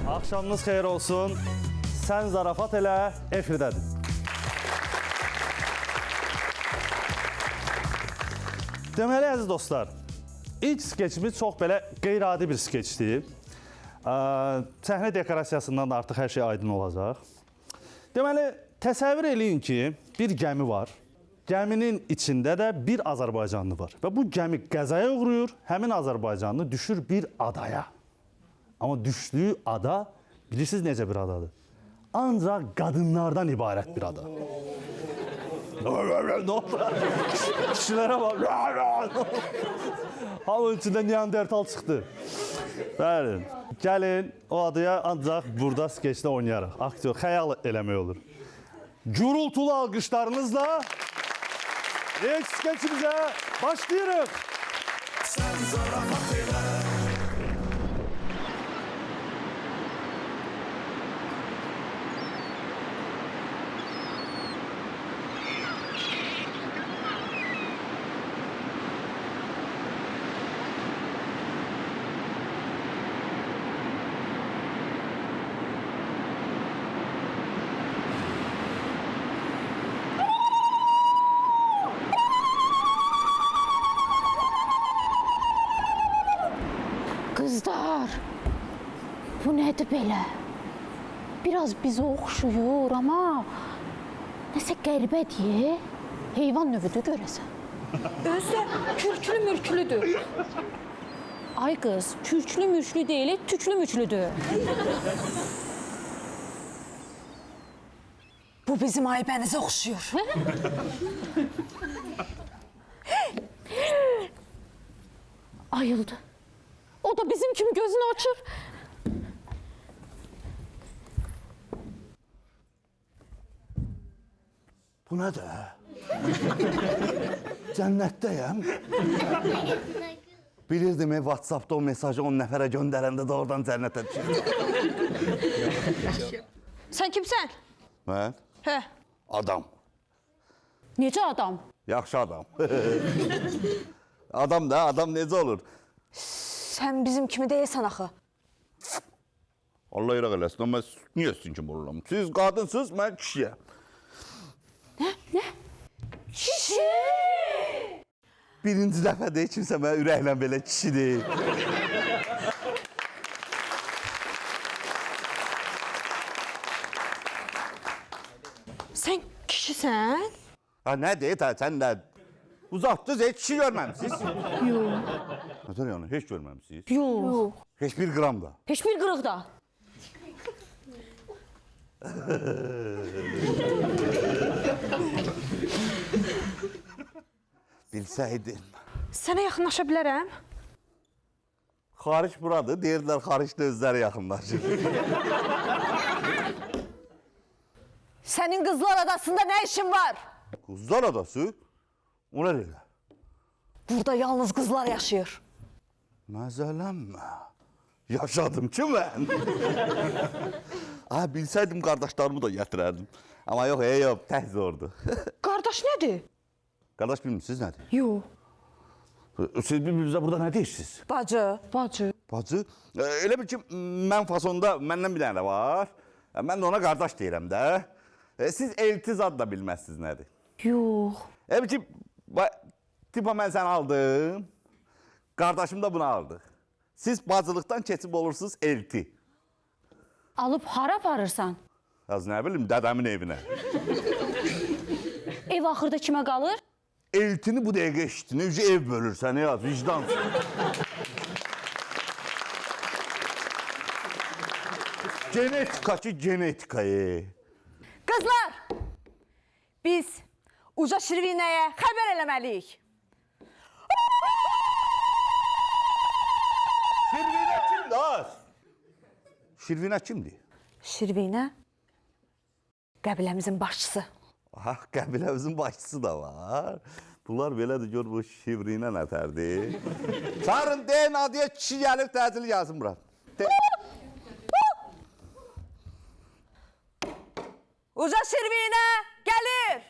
Axşamınız xeyir olsun. Sən zarafat elə, efirdədir. Deməli, əziz dostlar, ilk skeçimiz çox belə qeyri-adi bir skeçdir. Səhnə dekorasiyasından da artıq hər şey aydın olacaq. Deməli, təsəvvür eləyin ki, bir gəmi var. Gəminin içində də bir Azərbaycanlı var. Və bu gəmi qəzaya uğrayır, həmin Azərbaycanlı düşür bir adaya. Amma düşdüyü ada, bilirsiniz necə bir adadır? Ancaq qadınlardan ibarət bir ada. Ne oldu? Kişilərə bak. Hamının içində Neandertal çıxdı. Bəli. Gəlin, o adaya ancaq burada skeçdə oynayarıq. Aktyor, xəyal eləmək olur. Gürültülü alqışlarınızla ilk skeçimizə başlayırıq. Sən zarafat elə. Kızlar, bu nədir belə? Biraz bizə oxşuyur, amma nəsə qəribədir. Heyvan növüdür görəsən. Özü də kürklü mürklüdür. Ay qız, kürklü mürklü deyil, tüklü müklüdür. Bu bizim Aybənizə oxşuyur. Ayıldı. O da bizim kimi gözünü açır. Bu nədir? Cənnətdəyəm. Bilirdim, WhatsApp'da o mesajı 10 nəfərə göndərəndə də oradan cənnətə düşür. Sən kimsən? Mən? Hə. Adam. Necə adam? Yaxşı adam. Adam da, adam necə olur? Sən bizim kimi deyilsən axı. Allah iraq eləsin, amma niyə sizin kimi olurum? Siz qadınsınız, mən kişiyəm. Nə? Kişi! Birinci dəfə deyil kimsə mənə ürəklə belə kişi deyil. Sən kişisən? Ha nə deyil, sən nə? Uzaqdınız, heç kişi görməmişsiniz. Yox. Nədir yəni, heç görməmişsiniz? Yox. Heç bir qram da. Heç bir qırıq da. Bilsəydim. Sənə yaxınlaşa bilərəm? Xaric buradır, deyirlər xaricdə özləri yaxınlaşır. Sənin qızlar adasında nə işin var? Qızlar adası? O nə elə? Burada yalnız qızlar yaşayır. Məzələnmə. Yaşadım ki mən. Bilsəydim qardaşlarımı da gətirərdim. Amma yox, tək zordur. Qardaş nədir? Qardaş bilmirsiniz nədir? Yox. Siz bir-birinizə burada nə deyirsiniz? Bacı. Bacı? Elə bil ki, mən fasonda məndən bir dənə də var. Mən də ona qardaş deyirəm də. Siz eltiz ad da bilməzsiniz nədir? Yox. Elə bil ki, tipa mən səni aldım. Qardaşım da bunu aldıq. Siz bacılıqdan keçib olursunuz elti. Alıb hara aparırsan? Az nə bilim, dədəmin evinə. Ev axırda kimə qalır? Eltini bu dəqiqə eşitdin, ev bölürsən, yaz, vicdansın. Genetika ki, genetikayı. Qızlar! Biz Uca Şirvinəyə xəbər eləməliyik. Şirvinə kimdir az? Şirvinə kimdir? Şirvinə qəbiləmizin başçısı. Aha, qəbiləmizin başçısı da var. Bunlar belədir, gör bu Şirvinə nətərdir. Çağırın, deyin adıya kişi gəlir, təcili gəlsin bura. Uca Şirvinə gəlir.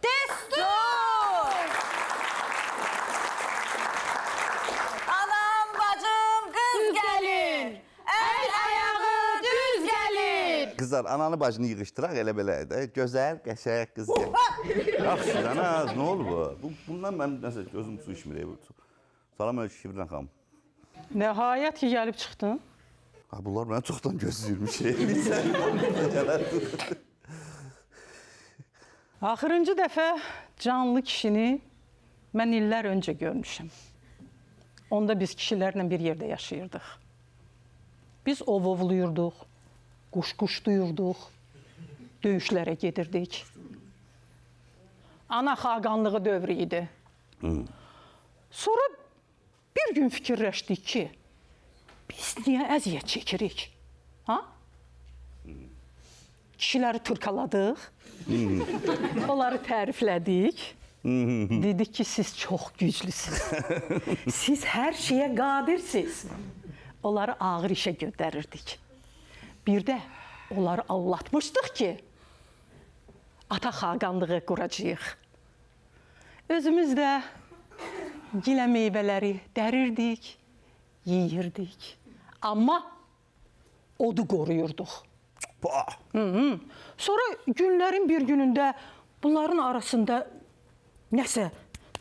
Destur! Anam, bacım, qız gəlin. Qızlar, ananı bacını yığışdıraq elə belə də. Gözəl, qəşəng qız. Yaxşı, ana, nə oldu bu? Bundan mən nəsə gözüm su içmir. Salam əleykum Şivrin xanım. Nəhayət ki, gəlib çıxdın. Ha, bunlar mənə çoxdan gözləyirmiş. Axırıncı dəfə canlı kişini mən illər öncə görmüşəm. Onda biz kişilərlə bir yerdə yaşayırdıq. Biz ovovluyurduq, quş-quşduyurduq, döyüşlərə gedirdik. Ana xaqanlığı dövrü idi. Sonra bir gün fikirləşdik ki, biz niyə əziyyət çəkirik? Ha? Kişiləri tırkaladıq, onları təriflədik. Dedik ki, siz çox güclüsünüz. Siz hər şeyə qadirsiniz. Onları ağır işə göndərirdik. Bir də onları allatmışdıq ki, ata xaqanlığı quracağıq. Özümüz də gilə meyvələri dərirdik, yeyirdik. Amma odu qoruyurduq. Sonra günlərin bir günündə bunların arasında nəsə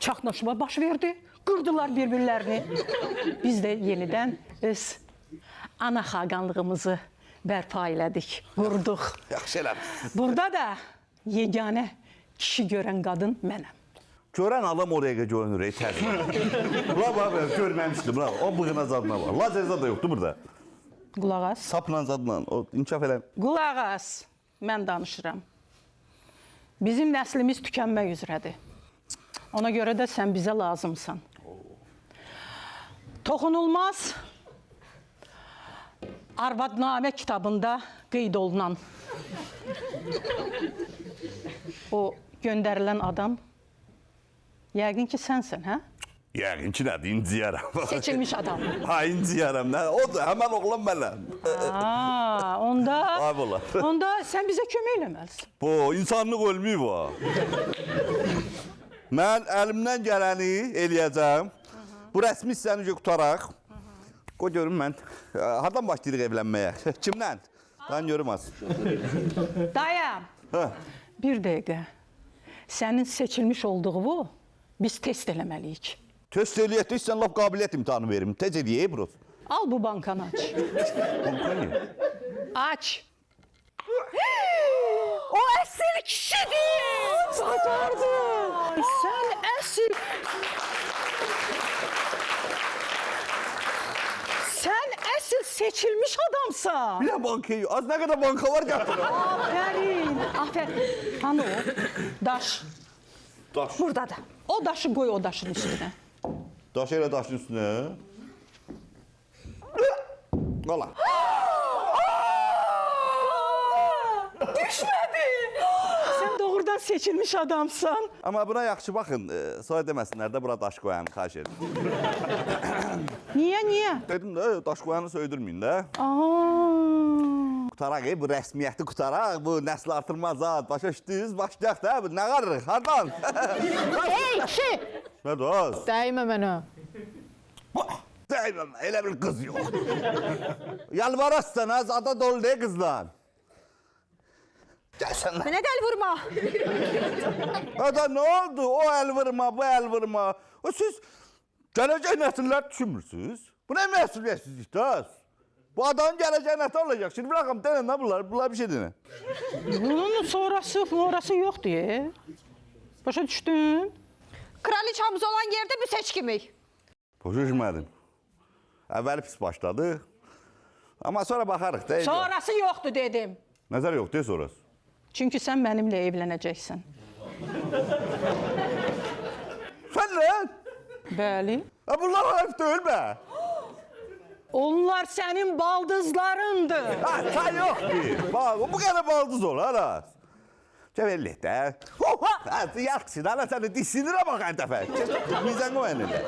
çaxnaşma baş verdi. Qırdılar bir-birlərini. Biz də yenidən öz ana xaqanlığımızı bərpa elədik, qurduq. Yaxşı eləmişsiniz. Burada da yeganə kişi görən qadın mənəm. Görən adam oraya görünür, tərcih. Bravo, görməmişdim, bravo. O bığına zadına var. Lazer zad da yoxdur burada. Qulaq as. Sapla zadla, o inkişaf elə. Qulaq as. Mən danışıram. Bizim nəslimiz tükənmək üzrədir. Ona görə də sən bizə lazımsan. Toxunulmaz Arvadnamə kitabında qeyd olunan o göndərilən adam yəqin ki sənsən, hə? Yəqin ki nədir, inciyərəm. Seçilmiş adam. Ha, inciyərəm, nə? Odur, həmən oğlan mənəm. Onda sən bizə kömək eləməlisin. Bu, insanlıq ölmüyü var. Mən əlimdən gələni eləyəcəm. Bu rəsmi hissəni qutaraq. Qoy görüm mən. Hardan başlayırıq evlənməyə? Kimdən? Ben görüm az. Dayan. Bir dəqiqə. Sənin seçilmiş olduğu bu, biz test eləməliyik. Test eləyətdə sən laf qabiliyyət imtihanı verim. Tez eləyək, bro. Al bu bankanı aç. Bankanı? Aç. O əsl kişidir. Bacardın. Sən əsl... Sən əsl seçilmiş adamsan. Bir də bankayı. Az nə qədər banka var gətirir. Aferin. Aferin. Hani o? Daş. Daş. Buradadır. O daşı qoy o daşın üstünə. Daş elə daşın üstünə. Qala. Düşmədi. Sən doğrudan seçilmiş adamsan. Amma buna yaxşı baxın. Sonra deməsinlər də bura daş qoyanı xahiş edim. Niyə? Dedim də daş qoyanı söydürməyin də. Qutaraq, bu rəsmiyyəti qutaraq, bu nəsl artırma zat, başa düşdünüz, başlayaq da, nə qarırıq, hardan? Hey kişi! Nədir az? Dəymə mənə. Dəymə, elə bir qız yox. Yalvarassan az, ada dolu deyil qızlar. Gəlsən. Mənə də əl vurma. Ada nə oldu? O əl vurma, bu əl vurma. O siz gələcək nəsillər düşünmürsünüz? Bu nə məsuliyyətsizlikdir az? Bu adanın gələcək nəsil olacaq. Şimdi bırakım, denən nə bunlar bir şey denən. Bunun sonrası yoxdur. Başa düşdün? Kraliçamız olan yerdə bir seçkimik. Başa düşmədim. Əvvəli pis başladı. Amma sonra baxarıq da. Sonrası yoxdur dedim. Nəzər yox, deyə sonrası. Çünki sən mənimlə evlənəcəksən. Sən nə? Bəli. Bunlar hərif deyil bə. Onlar sənin baldızlarındır. Sən yoxdur. Bax, bu qədər baldız olar az. Cəvəllik də. Yaxşı, ana səni dişsinirə bax hər dəfə. Mizən qoy əlində.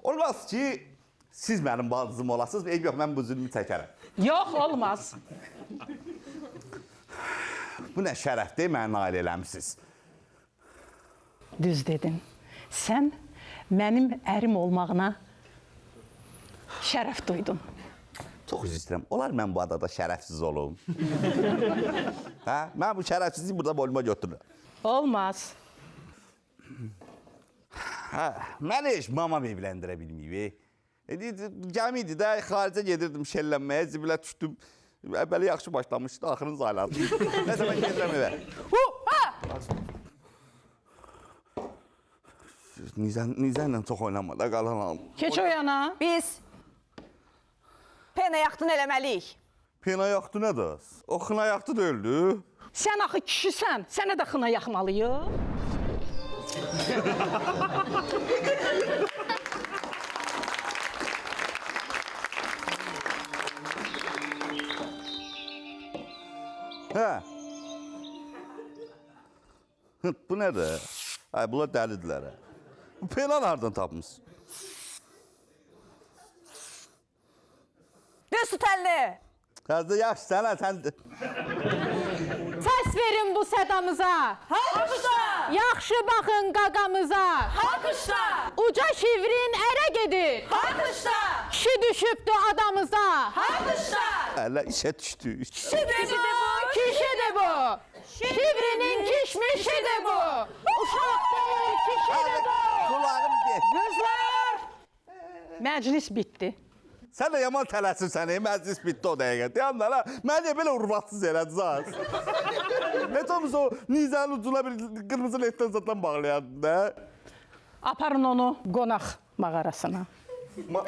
Olmaz ki, siz mənim baldızım olasınız və yox, mən bu zülmü çəkərəm. Yox, olmaz. Bu nə şərəfdir, mənə nail eləmişsiniz. Düz dedin. Sən mənim ərim olmağına şərəf duydun. Çox üzr istəyirəm. Olar mən bu adada şərəfsiz olum. Hə? Mən bu şərəfsizliyi burada boynuma götürürəm. Olmaz. Hə, məni heç mamam evləndirə bilməyib. Gəmiydi də, xaricə gedirdim şellənməyə, zibilə düşdüm. Əvvəli yaxşı başlamışdı, axırın zayladı. Nəsə mən gedirəm evə. Nizə ilə çox oynama da qalan alım. Keç o yana. Biz pena yaxtın eləməliyik. Pena yaxdı nə də? O xına yaxdı deyildi. Sən axı kişisən, sənə də xına yaxmalıyıq. Hə. Bu nədir? Ay, bunlar dəlidirlər. Bu pena hardan tapmışsın? Düz tut əlini. Həzdə yaxşı, sənə, sən... Səs verin bu sədamıza. Alqışla. Yaxşı baxın qaqamıza. Alqışla. Uca şivrin ərə gedir. Alqışla. Kişi düşübdü adamıza. Alqışla. Hələ işə düşdü. Kişidir bu, kişidir bu. Şivrinin kişmişidir bu. Uşaq deyil, kişidir bu. Kulağım get. Qızlar! Məclis bitdi. Sən də yaman tələsirsən, məclis bitdi o dəqiqə. Deyəmlər, ha, məni belə urvatsız elədiniz. Necə olmuş o nizənin ucuna bir qırmızı letdən zaten bağlayardın da. Aparın onu qonaq mağarasına.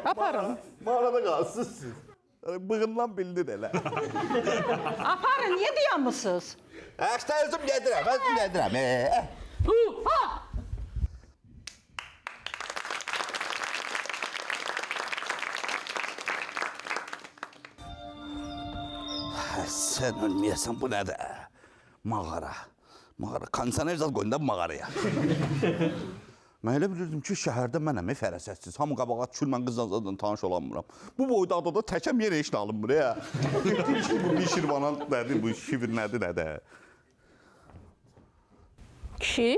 Aparın. Mağarada qalsın siz. Bığından bildin elə. Aparın, niyə dayanmısınız? İşte özüm gedirəm, özüm gedirəm. Sən ölməyəsən, bu nədir? Mağara. Mağara. Kondisioner zat qoyun da mağaraya. Mən elə bilirdim ki, şəhərdə mənəm, fərəsətsiz. Hamı qabağa düşür, mən qızla zaten tanış olamıram. Bu boyda adada təkəm yerə işlə alınmır ya. Bu bir şirvanan nədir, bu şivir nədir, nədir? Kişi?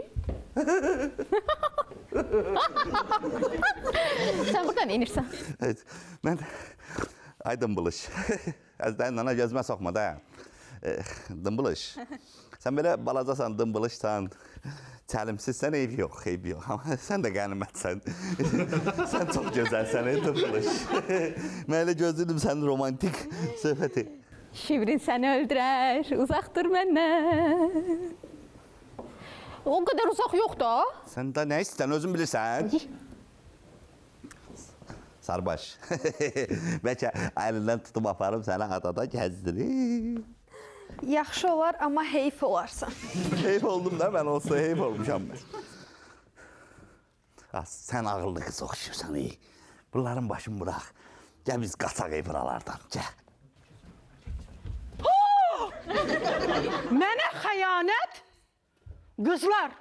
Sən buradan inirsən. Evet, mən ay dımbılış. Əzdən nana gözmə soxma da. Dımbılış. Sən belə balacasan, dımbılışsan, çəlimsizsən, eyb yox, eyb yox. Amma sən də qənimətsən. Sən çox gözəlsən, dımbılış. Mən elə gözlədim sənin romantik söhbəti. Şivrin səni öldürər, uzaq dur məndən. O qədər uzaq yox da. Sən də nə istəyirsən, özün bilirsən. Sarbaş. Bəlkə əlindən tutub aparım səni adada gəzdirim. Yaxşı olar, amma heyf olarsan. Heyf oldum da, mən olsa heyf olmuşam mən. Sən ağıllı qız oxşuyursan, ey. Bunların başını bıraq. Gəl biz qaçaq ey buralardan, gəl. Mənə xəyanət? Qızlar,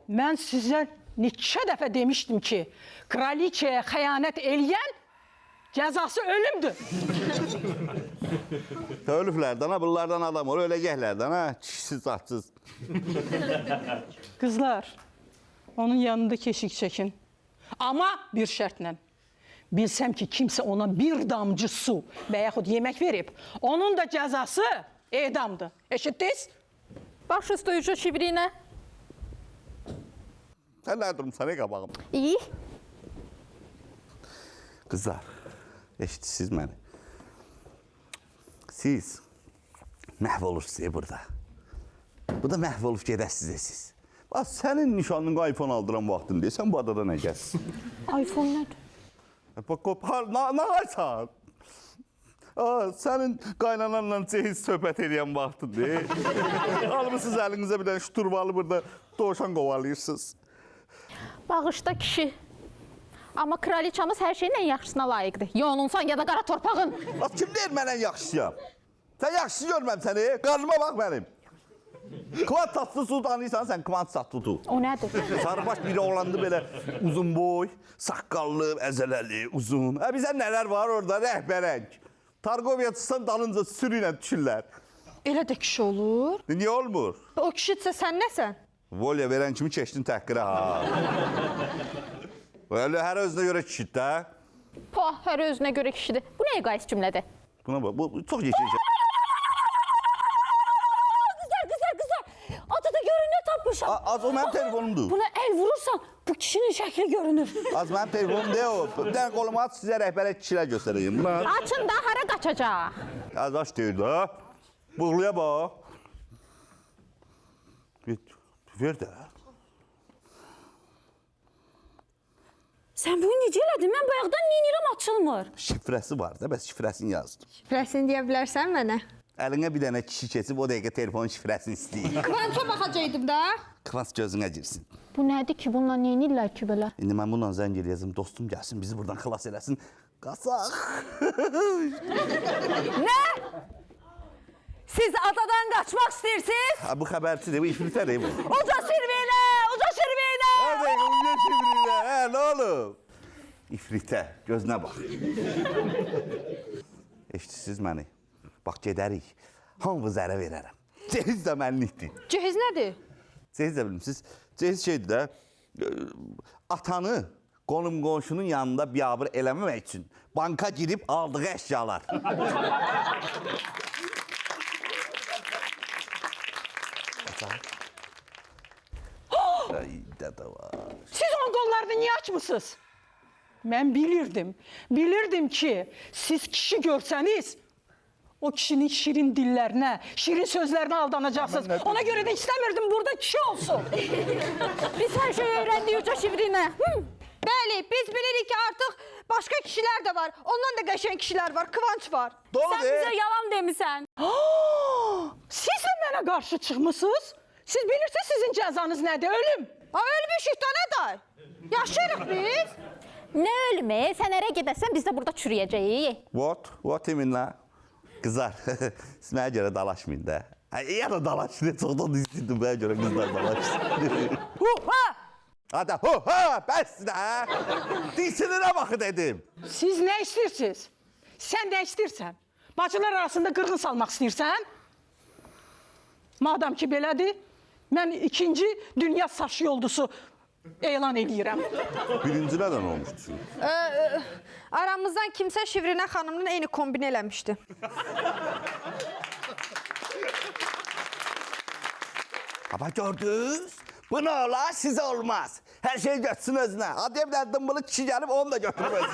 mən sizə neçə dəfə demişdim ki, kraliçəyə xəyanət eləyən cəzası ölümdür. Ölüblərdən, ha, bunlardan adam olur, öləcəklərdən, ha, kişisiz, zatsız. Qızlar, onun yanında keşik çəkin. Amma bir şərtlə. Bilsəm ki, kimsə ona bir damcı su və yaxud yemək verib, onun da cəzası edamdır. Eşitdiniz? Baş üstü ucu şivrinə. Sən nə durmuşsan, ey qabağım? İyi. Qızlar, eşitsiz məni. Siz məhv olursunuz burada. Bu da məhv olub gedəsiz siz. Bax, sənin nişanlın iPhone aldıran vaxtın deyil, sən bu adada nə gəlsin? iPhone nədir? Bax, nə haysan? Sənin qaynananla cehiz söhbət edən vaxtın deyil. Almışsınız əlinizə bir dənə şturvalı burada doğuşan qovalayırsınız. Bağışda kişi. Amma kraliçamız hər şeyin ən yaxşısına layiqdir. Ya onunsan, ya da qara torpağın. Bax, kim deyir mən ən yaxşısıyam? Sən yaxşısı görməm səni, qarnıma bax mənim. Kvant tatlı su tanıysan sən, kvant tatlı su. O nədir? Sarıbaş biri olandı belə uzun boy, saqqallı, əzələli, uzun. Bizə nələr var orada, rəhbərək. Targoviya çıxsan dalınca sürü ilə düşürlər. Elə də kişi olur. Niyə olmur? O kişidirsə sən nəsən? Volya verən kimi keçdin təhqirə, ha. Öyle hər özünə görə kişidir, də. Pah, hər özünə görə kişidir. Bu nə eqoist cümlədir? Buna bak. Bu çok yeşil şey. Qızlar. Atada görün nə tapmışam. Az o mənim telefonumdur. Buna el vurursan bu kişinin şəkli görünür. Az mənim telefonum deyil o. Bir dənə kolumu aç sizə rəhbərə kişilər göstəreyim. Buna Açın da hara qaçacaq? az aç deyir də. Buğluya bax. Ver də. Sən bunu necə elədin? Mən bayaqdan neynirəm açılmır. Şifrəsi var da, bəs şifrəsini yazdım. Şifrəsini deyə bilərsən mənə? Əlinə bir dənə kişi keçib o dəqiqə telefonun şifrəsini istəyir. Kvança baxacaqdım da. Kvans gözünə girsin. Bu nədir ki? Bununla neynirlər ki belə? İndi mən bununla zəng eləyəcəm, dostum gəlsin, bizi buradan xilas eləsin. Qasaq. Nə? Siz adadan qaçmaq istəyirsiniz? Ha, bu xəbərçidir, bu ifritədir bu. Uca Sirveynə! Hə, dəqiqə, bu ne ifritə? Hə, nə olub? İfritə, gözünə bax. Eşitsiniz məni? Bax, gedərik. Hamı zərə verərəm. Cehiz də mənlikdir. Cehiz nədir? Cehiz də bilmişsiniz. Cehiz şeydir də, atanı qonum-qonşunun yanında biabır eləməmək üçün banka girib aldığı əşyalar. Ay, dədə var. Siz onun qollarını niyə açmısınız? Mən bilirdim ki, siz kişi görsəniz, o kişinin şirin dillərinə, şirin sözlərinə aldanacaqsınız. Ona görə də istəmirdim burada kişi olsun. Biz hər şeyi öyrəndik Uca Sirveynə. Bəli, biz bilirik ki artıq başqa kişilər də var. Ondan da qəşəng kişilər var, Kıvanç var. Dolu Sən de. bizə yalan demisən. Siz də mənə qarşı çıxmısınız? Siz bilirsiniz sizin cəzanız nədir? Ölüm. Ölmüşük da nə day? Yaşayırıq biz. Nə ölümü? Sən ərə gedəsən biz də burada çürüyəcəyik. What eminlə? Qızlar, siz mənə görə dalaşmayın da. Ya da dalaşın, çoxdan istəyirdim mənə görə qızlar dalaşsın. Hadi, bəs də. Dinsinirə baxı dedim. Siz nə istəyirsiniz? Sən nə istəyirsən? Bacılar arasında qırğın salmaq istəyirsən? Madam ki belədir, mən 2-ci dünya saç yoldusu elan eləyirəm. Birinci nədən olmuşdu? Aramızdan kimsə Şivrinə xanımla eyni kombin eləmişdi. Ama gördünüz? Bu ne ola size olmaz. Her şey götsün özüne. Ademler dımbılı kişi gelip onu da götürmez.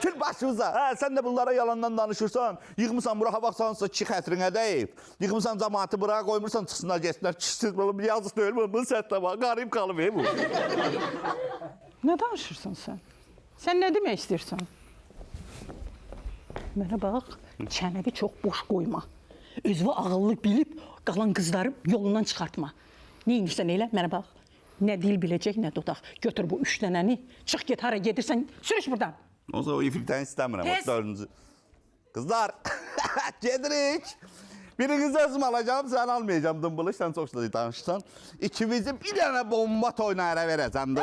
Kül başımıza. Ha, sen de bunlara yalandan danışırsan, yığmısan bura havaqsansa kişi xətrinə deyib. Yığmısan cəmaatı bura koymursan çıxsınlar geçsinler. Kişisiz bunu yazıq deyil mi? Bunu sətlə bak. Qarıyım qalıb bu. Nə danışırsan sən? Sən nə demək istəyirsən? Mənə bax, çənəvi çox boş qoyma. Özünü ağıllı bilib qalan qızları yolundan çıxartma. Nə edirsən elə? Mənə bax. Nə dil biləcək, nə dodaq. Götür bu 3 dənəni, çıx get hara gedirsən, sürüş buradan. O zaman o ifritəni istəmirəm. Tez. Dördüncü. Kızlar, gedirik. Birinizi özüm alacağım, sen almayacağım dımbılı. Sen çok da danışsan. İkimizi bir dənə bomba toyuna ərə verəcəm.